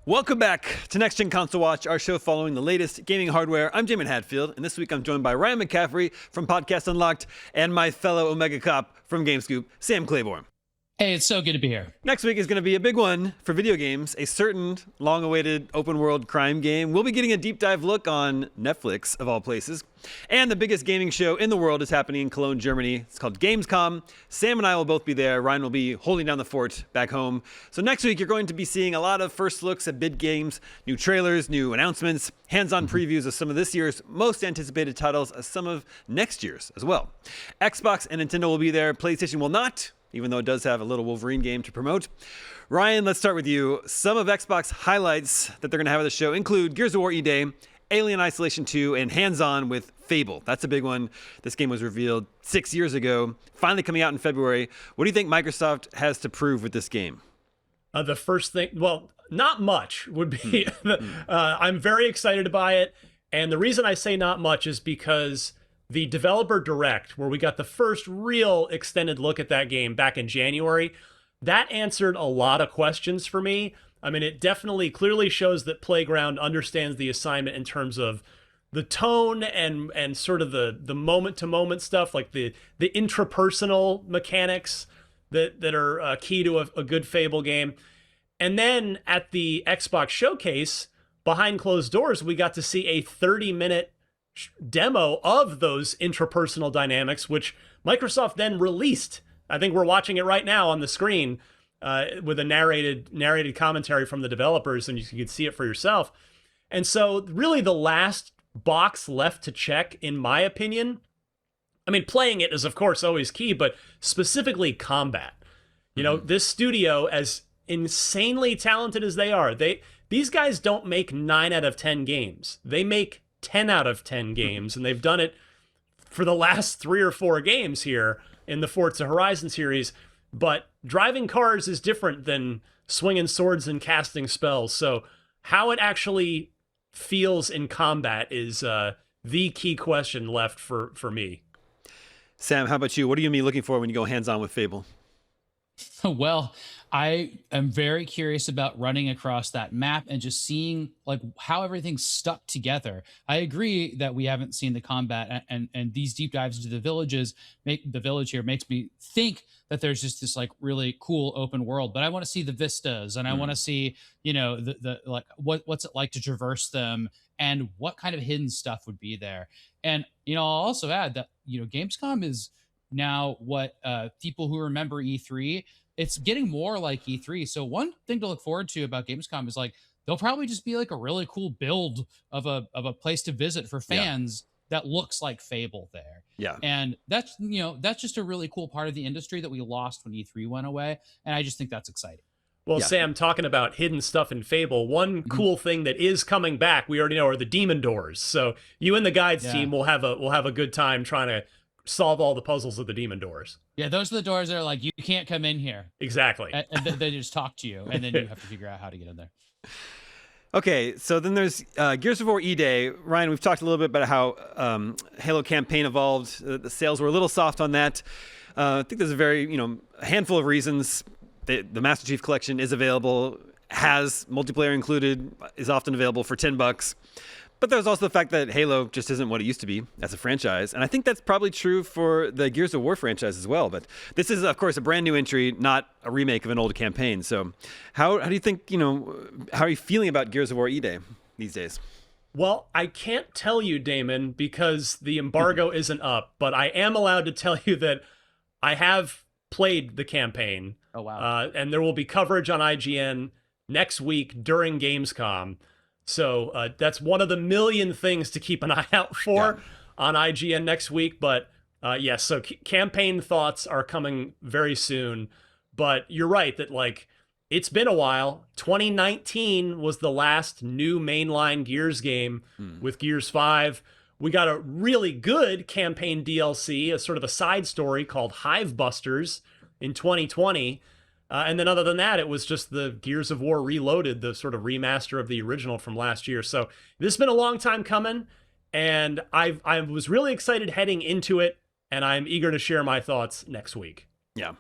Welcome back to Next Gen Console Watch, our show following the latest gaming hardware. I'm Jamin Hadfield, and this week I'm joined by Ryan McCaffrey from Podcast Unlocked and my fellow Omega Cop from GameScoop, Sam Claiborne. Hey, it's so good to be here. Next week is going to be a big one for video games, a certain long-awaited open-world crime game. We'll be getting a deep dive look on Netflix, of all places. And the biggest gaming show in the world is happening in Cologne, Germany. It's called Gamescom. Sam and I will both be there. Ryan will be holding down the fort back home. So next week, you're going to be seeing a lot of first looks at big games, new trailers, new announcements, hands-on previews of some of this year's most anticipated titles, some of next year's as well. Xbox and Nintendo will be there. PlayStation will not, even though it does have a little Wolverine game to promote. Ryan, let's start with you. Some of Xbox highlights that they're going to have at the show include Gears of War E-Day, Alien Isolation 2, and hands-on with Fable. That's a big one. This game was revealed 6 years ago, finally coming out in February. What do you think Microsoft has to prove with this game? The first thing, well, not much would be, I'm very excited to buy it. And the reason I say not much is because the developer direct, where we got the first real extended look at that game back in January, that answered a lot of questions for me. I mean, it definitely clearly shows that Playground understands the assignment in terms of the tone and sort of the moment-to-moment stuff, like the intrapersonal mechanics that are key to a good Fable game. And then at the Xbox showcase, behind closed doors, we got to see a 30-minute demo of those intrapersonal dynamics, which Microsoft then released. I think we're watching it right now on the screen with a narrated commentary from the developers, and you can see it for yourself. And so really the last box left to check, in my opinion, I mean, playing it is of course always key, but specifically combat. You know, this studio, as insanely talented as they are, these guys don't make 9 out of 10 games. They make 10 out of 10 games, and they've done it for the last 3 or 4 games here in the Forza Horizon series. But driving cars is different than swinging swords and casting spells. So how it actually feels in combat is the key question left for me. Sam, how about you? What are you going to be looking for when you go hands-on with Fable? Well, I am very curious about running across that map and just seeing like how everything's stuck together. I agree that we haven't seen the combat, and these deep dives into the villages the village here makes me think that there's just this like really cool open world. But I want to see the vistas, and I want to see, you know, the like what's it like to traverse them, and what kind of hidden stuff would be there. And you know, I'll also add that, you know, Gamescom is now what people who remember E3, it's getting more like E3. So one thing to look forward to about Gamescom is like there'll probably just be like a really cool build of a place to visit for fans that looks like Fable there. Yeah. And that's, you know, that's just a really cool part of the industry that we lost when E3 went away. And I just think that's exciting. Well, Sam, talking about hidden stuff in Fable, one cool thing that is coming back, we already know, are the demon doors. So you and the guides team will have a good time trying to solve all the puzzles of the demon doors. Yeah, those are the doors that are like, you can't come in here. Exactly. And they just talk to you, and then you have to figure out how to get in there. Okay, so then there's Gears of War E-Day. Ryan, we've talked a little bit about how Halo campaign evolved. The sales were a little soft on that. I think there's a handful of reasons. The Master Chief Collection is available, has multiplayer included, is often available for $10. But there's also the fact that Halo just isn't what it used to be as a franchise. And I think that's probably true for the Gears of War franchise as well. But this is, of course, a brand new entry, not a remake of an old campaign. So how do you think, how are you feeling about Gears of War E-Day these days? Well, I can't tell you, Damon, because the embargo isn't up. But I am allowed to tell you that I have played the campaign. Oh, wow. And there will be coverage on IGN next week during Gamescom. So that's one of the million things to keep an eye out for on IGN next week. But yes, so campaign thoughts are coming very soon. But you're right that like it's been a while. 2019 was the last new mainline Gears game with Gears 5. We got a really good campaign DLC, a sort of a side story called Hive Busters in 2020. And then other than that, it was just the Gears of War Reloaded, the sort of remaster of the original from last year. So this has been a long time coming, and I was really excited heading into it, and I'm eager to share my thoughts next week. Yeah.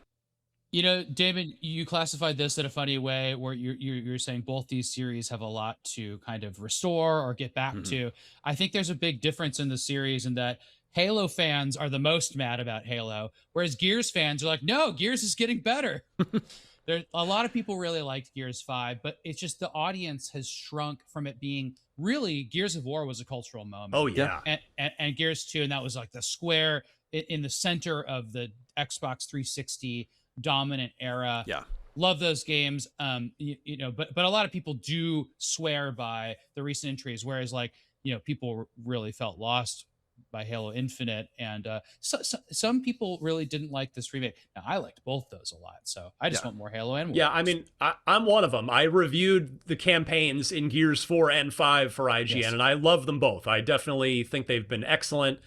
You know, Damon, you classified this in a funny way where you're saying both these series have a lot to kind of restore or get back Mhm. to. I think there's a big difference in the series in that Halo fans are the most mad about Halo, whereas Gears fans are like, no, Gears is getting better. There, a lot of people really liked Gears 5, but it's just the audience has shrunk from it being really Gears of War was a cultural moment. Oh yeah. And Gears 2, and that was like the square in the center of the Xbox 360 dominant era. Yeah. Love those games. You know, but a lot of people do swear by the recent entries, whereas like, you know, people really felt lost by Halo Infinite, and some people really didn't like this remake. Now I liked both those a lot, so I just Yeah. want more Halo and more. Yeah, I mean, I'm one of them. I reviewed the campaigns in Gears 4 and 5 for IGN, Yes. and I love them both. I definitely think they've been excellent,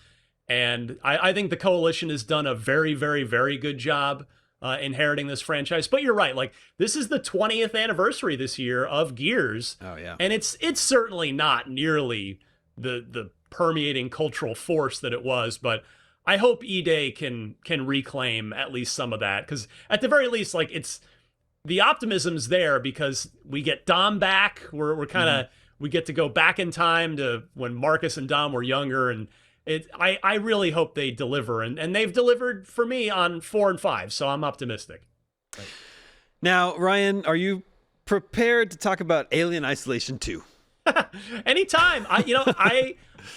and I think the Coalition has done a very, very, very good job inheriting this franchise. But you're right, like, this is the 20th anniversary this year of Gears, Oh yeah. and it's certainly not nearly the permeating cultural force that it was, but I hope E-Day can reclaim at least some of that, because at the very least, like, it's the optimism's there because we get Dom back. We're kind of we get to go back in time to when Marcus and Dom were younger, and I really hope they deliver, and they've delivered for me on 4 and 5, so I'm optimistic. Now, Ryan, are you prepared to talk about Alien Isolation 2? Anytime.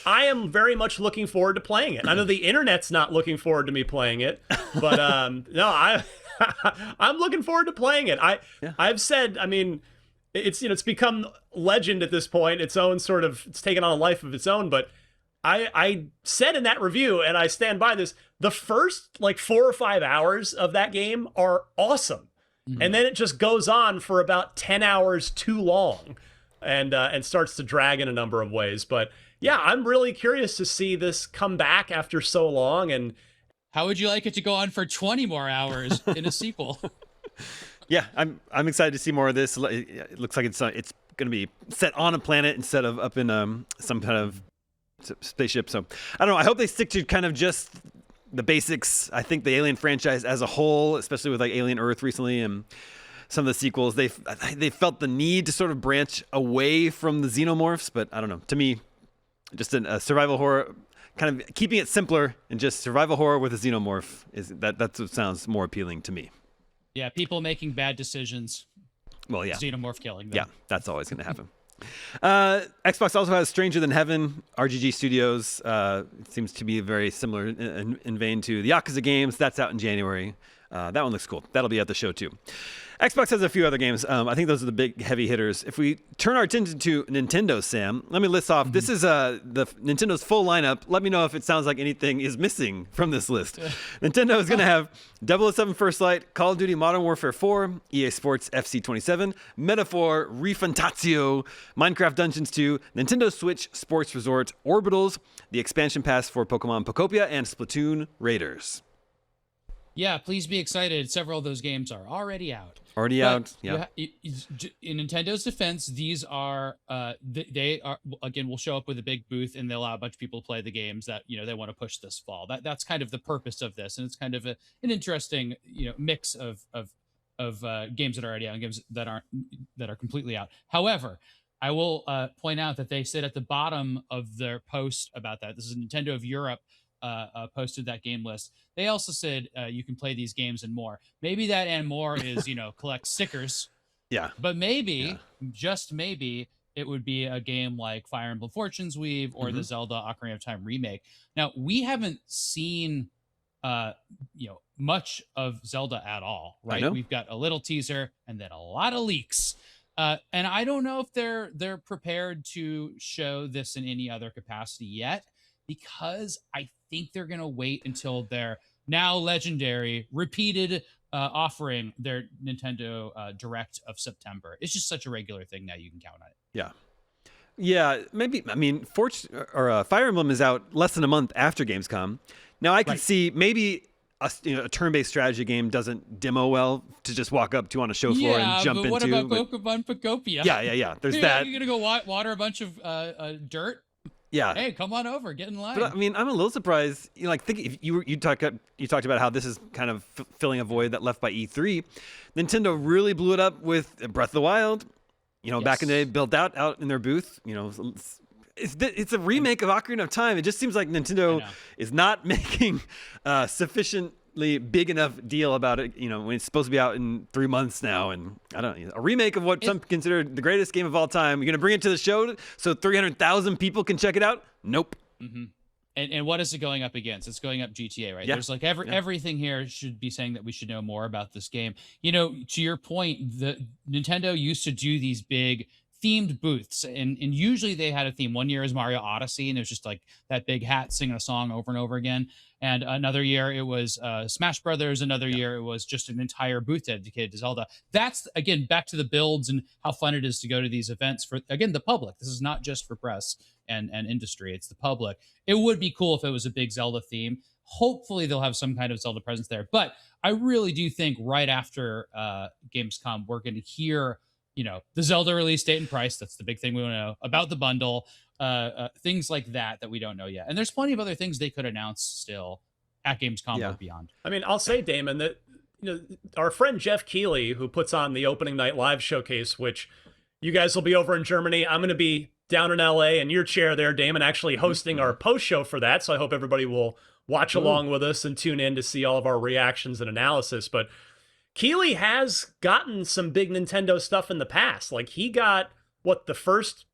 I am very much looking forward to playing it. I know the internet's not looking forward to me playing it, but no, I'm looking forward to playing it. I've said, I mean, it's become legend at this point. It's taken on a life of its own, but I said in that review, and I stand by this, the first like 4 or 5 hours of that game are awesome. And then it just goes on for about 10 hours too long, and starts to drag in a number of ways. But yeah, I'm really curious to see this come back after so long. And How would you like it to go on for 20 more hours in a sequel? Yeah, I'm excited to see more of this. It looks like it's going to be set on a planet instead of up in some kind of spaceship. So I don't know. I hope they stick to kind of just the basics. I think the Alien franchise as a whole, especially with like Alien Earth recently and some of the sequels, they felt the need to sort of branch away from the xenomorphs. But I don't know. To me, just a survival horror, kind of keeping it simpler and just survival horror with a xenomorph that's what sounds more appealing to me. Yeah, people making bad decisions. Well, yeah. Xenomorph killing them. Yeah, that's always going to happen. Xbox also has Stranger Than Heaven. RGG Studios seems to be very similar in vein to the Yakuza games. That's out in January. That one looks cool. That'll be at the show too. Xbox has a few other games. I think those are the big heavy hitters. If we turn our attention to Nintendo, Sam, let me list off. This is the Nintendo's full lineup. Let me know if it sounds like anything is missing from this list. Nintendo is going to have 007 First Light, Call of Duty Modern Warfare 4, EA Sports FC 27, Metaphor, Refantatio, Minecraft Dungeons 2, Nintendo Switch Sports Resort, Orbitals, the expansion pass for Pokemon Pokopia, and Splatoon Raiders. Yeah, please be excited. Several of those games are already out. Already out. Yeah. In Nintendo's defense, these are they are, again, will show up with a big booth and they allow a bunch of people to play the games that they want to push this fall. That's kind of the purpose of this, and it's kind of an interesting mix of games that are already out and games that are completely out. However, I will point out that they said at the bottom of their post about that, this is Nintendo of Europe. Posted that game list. They also said you can play these games and more. Maybe that and more is collect stickers. Yeah. But maybe, just maybe, it would be a game like Fire Emblem Fortunes Weave or the Zelda Ocarina of Time remake. Now, we haven't seen much of Zelda at all, right? We've got a little teaser and then a lot of leaks. And I don't know if they're prepared to show this in any other capacity yet, because I think they're going to wait until their now legendary repeated offering, their Nintendo Direct of September. It's just such a regular thing now, you can count on it. Yeah. Yeah, maybe. I mean, Fire Emblem is out less than a month after Gamescom. Now I can see maybe a turn-based strategy game doesn't demo well to just walk up to on a show floor and jump into. What about Pokemon Pokopia? Yeah. There's that. You're gonna go water a bunch of dirt. Yeah. Hey, come on over, get in line. But I mean, I'm a little surprised. You know, like, think if you talked about how this is kind of filling a void that left by E3. Nintendo really blew it up with Breath of the Wild. You know, back in the day, built out in their booth. You know, it's a remake of Ocarina of Time. It just seems like Nintendo is not making sufficiently big enough deal about it. You know, when it's supposed to be out in 3 months now, and I don't know, a remake of what some consider the greatest game of all time. You're gonna bring it to the show so 300,000 people can check it out? Nope. Mm-hmm. And what is it going up against? It's going up GTA, right? Yeah. There's like everything here should be saying that we should know more about this game. You know, to your point, the Nintendo used to do these big themed booths, and usually they had a theme. One year is Mario Odyssey, and it was just like that big hat singing a song over and over again. And another year it was Smash Brothers. Another year it was just an entire booth dedicated to Zelda. That's, again, back to the builds and how fun it is to go to these events for, again, the public. This is not just for press and industry. It's the public. It would be cool if it was a big Zelda theme. Hopefully they'll have some kind of Zelda presence there. But I really do think right after Gamescom, we're going to hear, you know, the Zelda release date and price. That's the big thing we want to know about the bundle. Things like that we don't know yet. And there's plenty of other things they could announce still at Gamescom or beyond. I mean, I'll say, Damon, that, you know, our friend Jeff Keighley, who puts on the opening night live showcase, which you guys will be over in Germany. I'm going to be down in LA in your chair there, Damon, actually hosting our post show for that. So I hope everybody will watch along with us and tune in to see all of our reactions and analysis. But Keighley has gotten some big Nintendo stuff in the past. Like, he got the first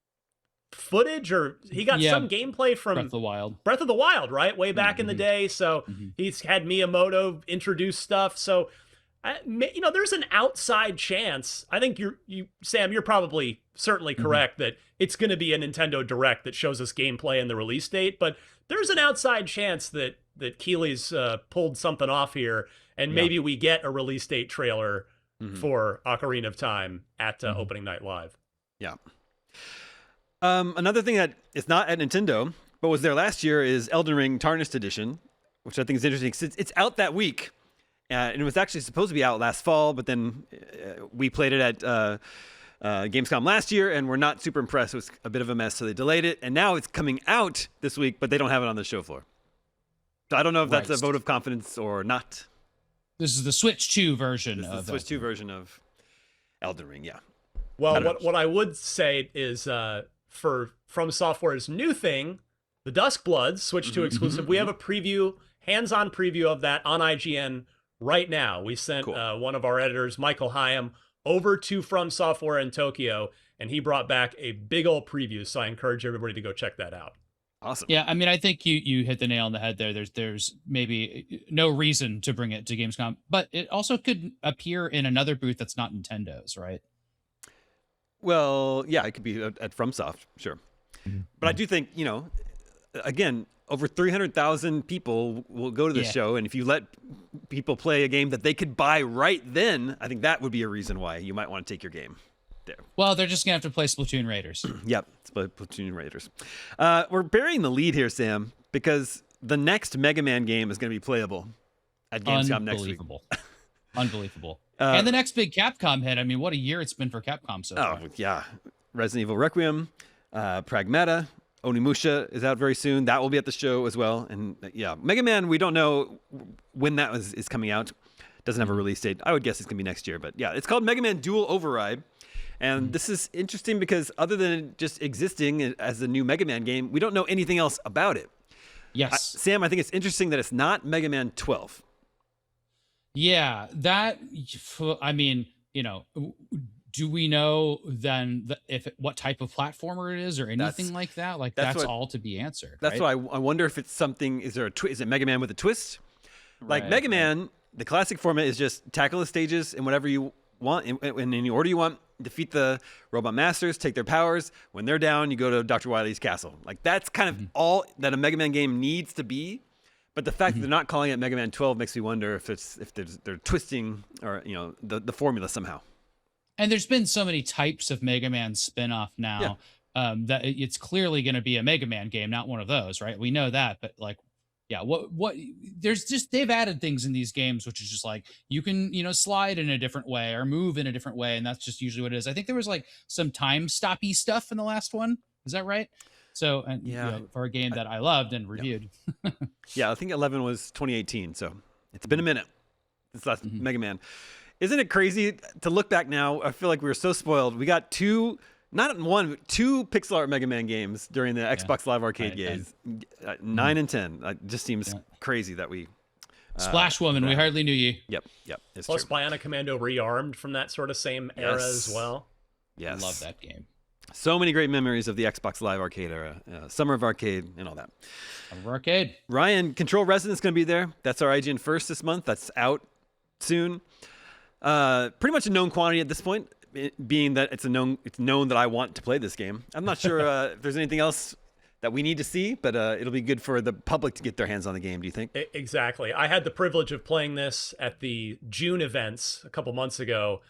footage, or he got some gameplay from Breath of the Wild, right? Way back in the day. So he's had Miyamoto introduce stuff. So, you know, there's an outside chance. I think Sam, you're probably certainly correct that it's going to be a Nintendo Direct that shows us gameplay and the release date. But there's an outside chance that Keighley's pulled something off here, and maybe we get a release date trailer for Ocarina of Time at opening night live. Yeah. Another thing that is not at Nintendo, but was there last year, is Elden Ring Tarnished Edition, which I think is interesting. It's out that week, and it was actually supposed to be out last fall, but then we played it at Gamescom last year, and we're not super impressed. It was a bit of a mess, so they delayed it, and now it's coming out this week, but they don't have it on the show floor. So I don't know if that's a vote of confidence or not. This is the Switch 2 version. This is the Switch 2 version of Elden Ring, yeah. Well, what I would say is for From Software's new thing, the Duskbloods Switch 2 exclusive, we have a preview, hands-on preview of that on IGN right now. We sent one of our editors, Michael Hyam, over to From Software in Tokyo, and he brought back a big old preview. So I encourage everybody to go check that out. Awesome. Yeah, I mean, I think you hit the nail on the head there. There's maybe no reason to bring it to Gamescom, but it also could appear in another booth that's not Nintendo's, right? Well, yeah, it could be at FromSoft, sure. But I do think, you know, again, over 300,000 people will go to the show, and if you let people play a game that they could buy right then, I think that would be a reason why you might want to take your game there. Well, they're just gonna have to play Splatoon Raiders. Yep, Splatoon Raiders. We're burying the lead here, Sam, because the next Mega Man game is going to be playable at Gamescom next week. Unbelievable. And the next big Capcom hit. I mean, what a year it's been for Capcom so far. Oh, yeah. Resident Evil Requiem, Pragmata, Onimusha is out very soon. That will be at the show as well. And yeah, Mega Man, we don't know when that is coming out. Doesn't have a release date. I would guess it's going to be next year. But yeah, it's called Mega Man Dual Override. And this is interesting because other than just existing as a new Mega Man game, we don't know anything else about it. Yes. Sam, I think it's interesting that it's not Mega Man 12. Yeah, that, I mean, you know, do we know then what type of platformer it is or anything like that? Like that's all to be answered. That's why I wonder if it's something. Is there is it Mega Man with a twist? Like Mega Man, the classic format is just tackle the stages in whatever you want, in any order you want. Defeat the robot masters, take their powers. When they're down, you go to Dr. Wily's castle. Like that's kind of all that a Mega Man game needs to be. But the fact that they're not calling it Mega Man 12 makes me wonder if they're twisting or the formula somehow. And there's been so many types of Mega Man spinoff now that it's clearly going to be a Mega Man game, not one of those, right? We know that, but like, yeah, what there's just, they've added things in these games, which is just like, you can, slide in a different way or move in a different way. And that's just usually what it is. I think there was like some time stoppy stuff in the last one. Is that right? So, and Yeah. for a game that I loved and reviewed. Yeah, I think 11 was 2018, so it's been a minute since last Mega Man. Isn't it crazy to look back now? I feel like we were so spoiled. We got two pixel art Mega Man games during the Xbox Live Arcade days. 9 and 10. It just seems crazy that we... Splash Woman, we hardly knew you. Yep. It's Plus true. Bionic Commando Rearmed from that sort of same era as well. Yes. Love that game. So many great memories of the Xbox Live Arcade era, Summer of Arcade, and all that. Summer of Arcade. Ryan, Control Resonance is going to be there. That's our IGN first this month. That's out soon. Pretty much a known quantity at this point, being that it's known that I want to play this game. I'm not sure if there's anything else that we need to see, but it'll be good for the public to get their hands on the game. Do you think? Exactly. I had the privilege of playing this at the June events a couple months ago,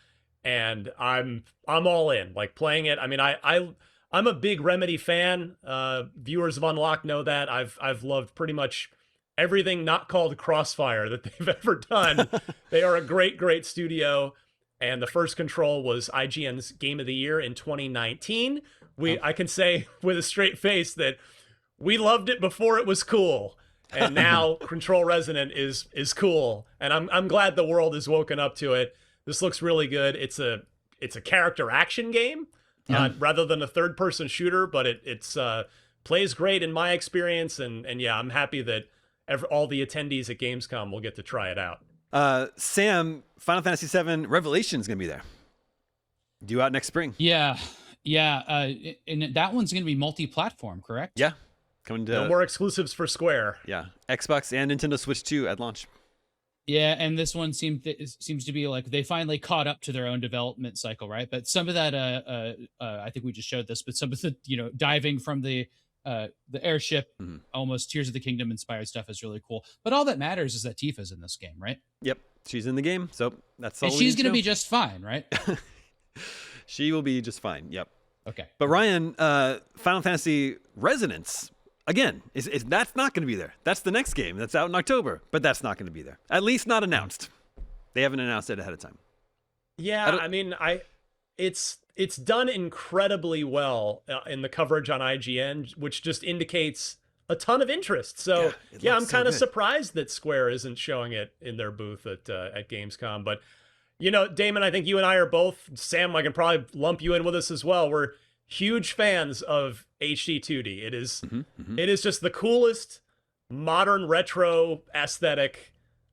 and I'm all in. Like playing it. I mean, I'm a big Remedy fan. Viewers of Unlocked know that. I've loved pretty much everything not called Crossfire that they've ever done. They are a great studio, and the first Control was IGN's Game of the Year in 2019. I can say with a straight face that we loved it before it was cool, and now Control Resonant is cool, and I'm glad the world has woken up to it. This looks really good. It's a character action game rather than a third person shooter, but it's plays great in my experience, and yeah, I'm happy that all the attendees at Gamescom will get to try it out. Sam, Final Fantasy VII Revelation is going to be there. Due out next spring. Yeah. And that one's going to be multi-platform, correct? Yeah. Coming to No more exclusives for Square. Yeah, Xbox and Nintendo Switch 2 at launch. Yeah, and this one seems to be like they finally caught up to their own development cycle, right? But some of that, I think we just showed this, but some of the diving from the airship, almost Tears of the Kingdom inspired stuff is really cool. But all that matters is that Tifa's in this game, right? Yep, she's in the game, so that's all. And she's going to be just fine, right? She will be just fine. Yep. Okay. But Ryan, Final Fantasy Resonance. Again, that's not going to be there. That's the next game that's out in October, but that's not going to be there. At least not announced. They haven't announced it ahead of time. Yeah, I mean, it's done incredibly well in the coverage on IGN, which just indicates a ton of interest. So yeah, I'm kind of surprised that Square isn't showing it in their booth at Gamescom. But Damon, I think you and I are both. Sam, I can probably lump you in with us as well. We're huge fans of HD 2D. It is just the coolest modern retro aesthetic.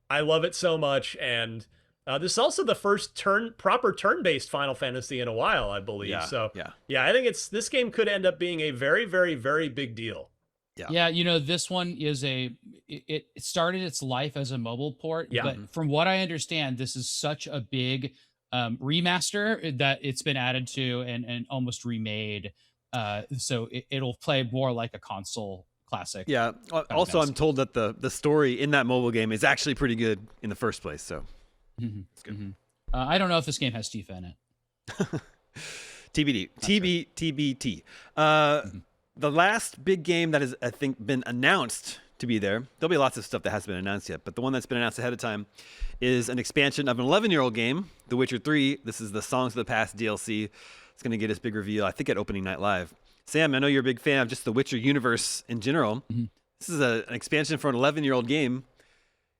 I love it so much, and this is also the first proper turn-based Final Fantasy in a while, I believe. Yeah, I think this game could end up being a very, very, very big deal. Yeah, this one is it started its life as a mobile port, but from what I understand, this is such a big remaster that it's been added to and almost remade. So it'll play more like a console classic. Yeah. Also, I'm told that the story in that mobile game is actually pretty good in the first place. So it's good. I don't know if this game has Tifa in it. TBD. TBT. The last big game that has, I think, been announced to be there. There'll be lots of stuff that hasn't been announced yet, but the one that's been announced ahead of time is an expansion of an 11-year-old game, The Witcher 3. This is the Songs of the Past DLC. It's going to get its big reveal, I think, at Opening Night Live. Sam, I know you're a big fan of just the Witcher universe in general. This is an expansion for an 11-year-old game.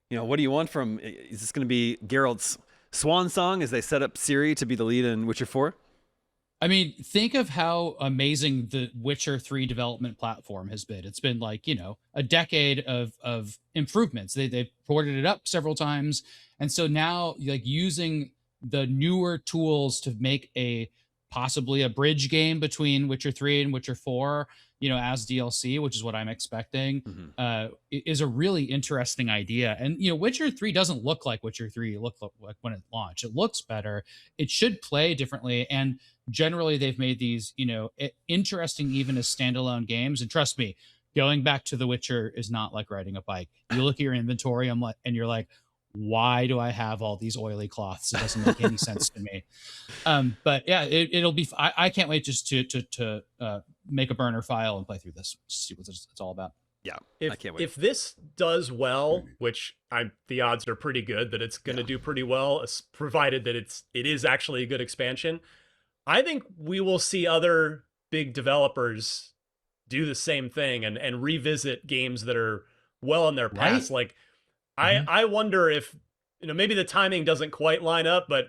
What do you want from? Is this going to be Geralt's swan song as they set up Ciri to be the lead in Witcher 4? I mean, think of how amazing the Witcher 3 development platform has been. It's been like, a decade of improvements. They've ported it up several times. And so now, like, using the newer tools to make possibly a bridge game between Witcher 3 and Witcher 4, as DLC, which is what I'm expecting, is a really interesting idea. And, Witcher 3 doesn't look like Witcher 3 looked like when it launched. It looks better. It should play differently. And generally, they've made these, interesting even as standalone games. And trust me, going back to The Witcher is not like riding a bike. You look at your inventory and you're like, why do I have all these oily cloths? It doesn't make any sense to me. But yeah, it'll be. I can't wait just to make a burner file and play through this, see what it's all about. Yeah, I can't wait. If this does well, which the odds are pretty good that it's going to do pretty well, provided that it is actually a good expansion, I think we will see other big developers do the same thing and revisit games that are well in their past. Right. Like I wonder if, maybe the timing doesn't quite line up, but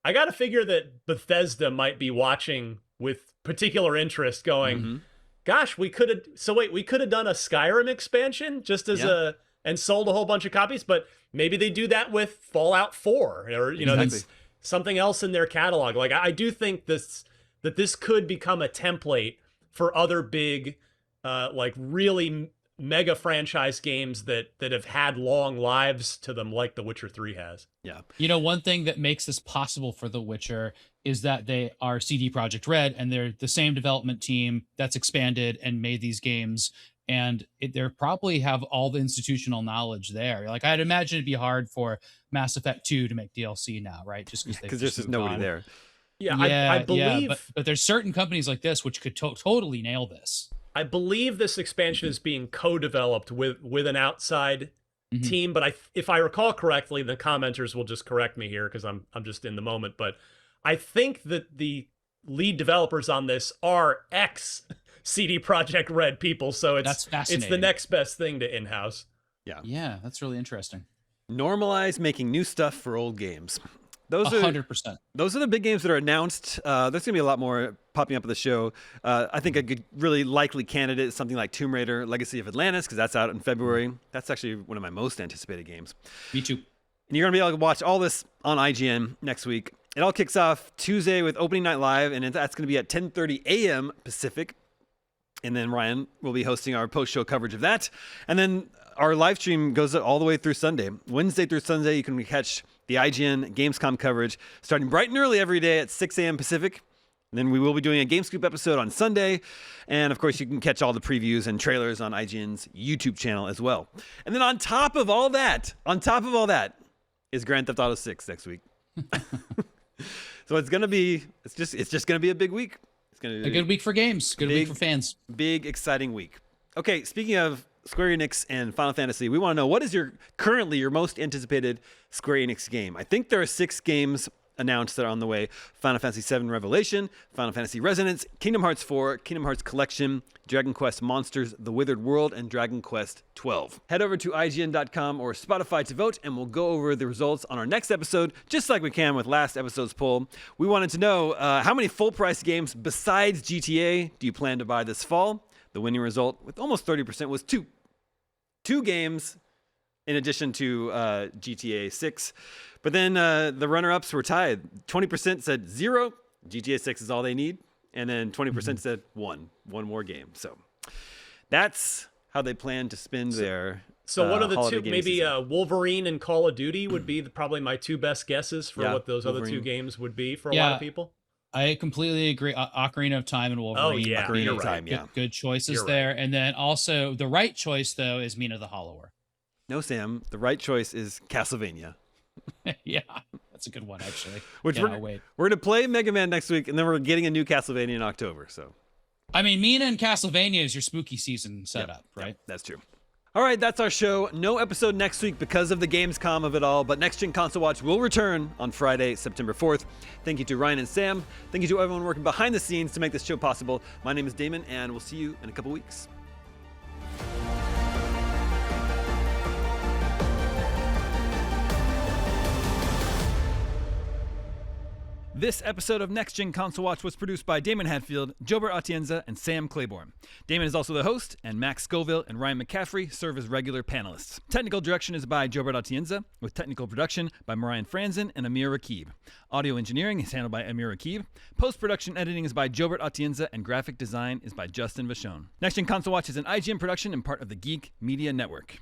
I got to figure that Bethesda might be watching with particular interest going, gosh, we could have done a Skyrim expansion just as and sold a whole bunch of copies, but maybe they do that with Fallout 4 or, that's something else in their catalog. Like I do think this could become a template for other big, like really mega franchise games that have had long lives to them, like The Witcher 3 has. Yeah. One thing that makes this possible for The Witcher is that they are CD Projekt Red, and they're the same development team that's expanded and made these games. And they probably have all the institutional knowledge there. Like, I'd imagine it'd be hard for Mass Effect 2 to make DLC now, right? Just because there's just nobody there. Yeah, I believe. But there's certain companies like this which could totally nail this. I believe this expansion is being co-developed with an outside team, but if I recall correctly, the commenters will just correct me here because I'm just in the moment. But I think that the lead developers on this are ex CD Projekt Red people, so it's the next best thing to in-house. Yeah, that's really interesting. Normalize making new stuff for old games. Those 100%. Those are the big games that are announced. There's going to be a lot more popping up at the show. I think a good, really likely candidate is something like Tomb Raider Legacy of Atlantis, because that's out in February. That's actually one of my most anticipated games. Me too. And you're going to be able to watch all this on IGN next week. It all kicks off Tuesday with Opening Night Live, and that's going to be at 10:30 a.m. Pacific. And then Ryan will be hosting our post-show coverage of that. And then our live stream goes all the way through Sunday. Wednesday through Sunday, you can catch the IGN Gamescom coverage starting bright and early every day at 6 a.m. Pacific. And then we will be doing a GameScoop episode on Sunday. And of course, you can catch all the previews and trailers on IGN's YouTube channel as well. And then on top of all that is Grand Theft Auto 6 next week. So it's just going to be a big week. It's going to be a good week for games. Good week for fans. Big, exciting week. Okay, speaking of Square Enix and Final Fantasy, we want to know, what is currently your most anticipated Square Enix game? I think there are 6 games announced that are on the way: Final Fantasy VII Revelation, Final Fantasy Resonance, Kingdom Hearts 4, Kingdom Hearts Collection, Dragon Quest Monsters: The Withered World, and Dragon Quest 12. Head over to IGN.com or Spotify to vote, and we'll go over the results on our next episode, just like we can with last episode's poll. We wanted to know, how many full-price games besides GTA do you plan to buy this fall? The winning result, with almost 30%, was 2. 2 games in addition to GTA 6. But then the runner-ups were tied. 20% said 0. GTA 6 is all they need. And then 20% said 1 more game. So that's how they plan to spend their So what are the two? Maybe season. Wolverine and Call of Duty would be probably my 2 best guesses for what those Wolverine. other 2 games would be for a lot of people. I completely agree. Ocarina of Time and Wolverine. Oh, yeah. Ocarina of right. Time, Good choices You're there. And then also the right choice, though, is Mina the Hollower. No, Sam. The right choice is Castlevania. Yeah, that's a good one, actually. Which we're going to play Mega Man next week, and then we're getting a new Castlevania in October. So, I mean, Mina and Castlevania is your spooky season setup, right? Yep, that's true. All right, that's our show. No episode next week because of the Gamescom of it all, but Next Gen Console Watch will return on Friday, September 4th. Thank you to Ryan and Sam. Thank you to everyone working behind the scenes to make this show possible. My name is Damon, and we'll see you in a couple weeks. This episode of Next Gen Console Watch was produced by Damon Hadfield, Jobert Atienza, and Sam Claiborne. Damon is also the host, and Max Scoville and Ryan McCaffrey serve as regular panelists. Technical direction is by Jobert Atienza, with technical production by Marian Franzen and Amir Rakib. Audio engineering is handled by Amir Rakib. Post-production editing is by Jobert Atienza, and graphic design is by Justin Vachon. Next Gen Console Watch is an IGN production and part of the Geek Media Network.